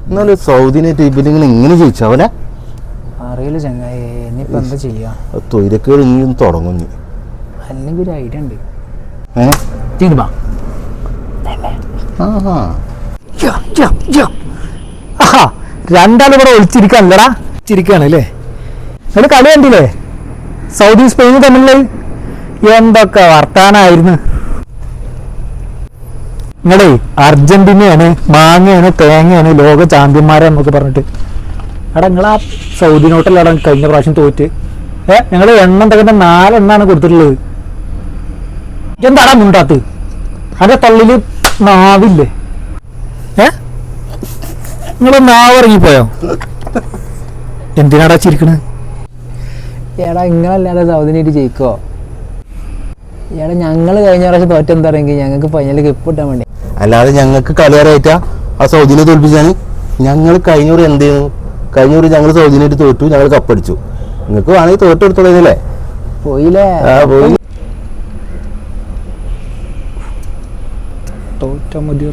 എന്നാലും സൗദിനായിട്ട് ഇവരിങ്ങനെ ഇങ്ങനെ ജയിച്ചവനെ അറിയില്ല ചങ്ങായി. ഇനിയിപ്പോ എന്താ ചെയ്യാ? തൊയിരക്കേട് ഇനിയും തുടങ്ങുന്നു. അല്ലെങ്കിൽ ഒരു ഐഡിയ ഉണ്ട്. രണ്ടാളും ഇവിടെ ഒളിച്ചിരിക്കാനല്ലടാ, ചിരിക്കാണല്ലേ? നിങ്ങള് കളി കണ്ടില്ലേ? സൗദി സ്പെയിനും തമ്മില് എന്തൊക്കെ വർത്താനായിരുന്നു. നിങ്ങളേ അർജന്റീനയാണ്, മാങ്ങയാണ്, തേങ്ങയാണ് ലോക ചാമ്പ്യന്മാരെന്നൊക്കെ പറഞ്ഞിട്ട്. എടാ നിങ്ങളാ സൗദി നോട്ടല്ലടാ കഴിഞ്ഞ പ്രാവശ്യം തോറ്റ്. ഞങ്ങള് എണ്ണം തകന്റെ 4 എണ്ണാണ് കൊടുത്തിട്ടുള്ളത്. എന്താടാ മുണ്ടാത്ത്? അതിന്റെ തള്ളില് നാവില്ലേ? നിങ്ങള് നാവ് ഇറങ്ങിപ്പോയോ? എന്തിനാടാ ചിരിക്കണ്? എടാ ഇങ്ങളല്ലാതെ സൗദിനായിട്ട് ജയിക്കോ? എടാ ഞങ്ങള് കഴിഞ്ഞ പ്രാവശ്യം തോറ്റെന്താ പറയുക, ഞങ്ങൾക്ക് ഫൈനലിൽ കപ്പ് കിട്ടാൻ വേണ്ടി. അല്ലാതെ ഞങ്ങൾക്ക് കളിയാറായിട്ടാ ആ സൗദിനെ തോൽപ്പിച്ചാണ്. ഞങ്ങൾ കഴിഞ്ഞൂറ് എന്ത് ചെയ്യുന്നു? കഴിഞ്ഞൂറ് ഞങ്ങൾ സൗദിനായിട്ട് തോറ്റു, ഞങ്ങൾ കപ്പടിച്ചു. നിങ്ങൾക്ക് വേണമെങ്കിൽ തോറ്റെടുത്തോളേ. പോയില്ലേ? പോയി. തോറ്റ മതി.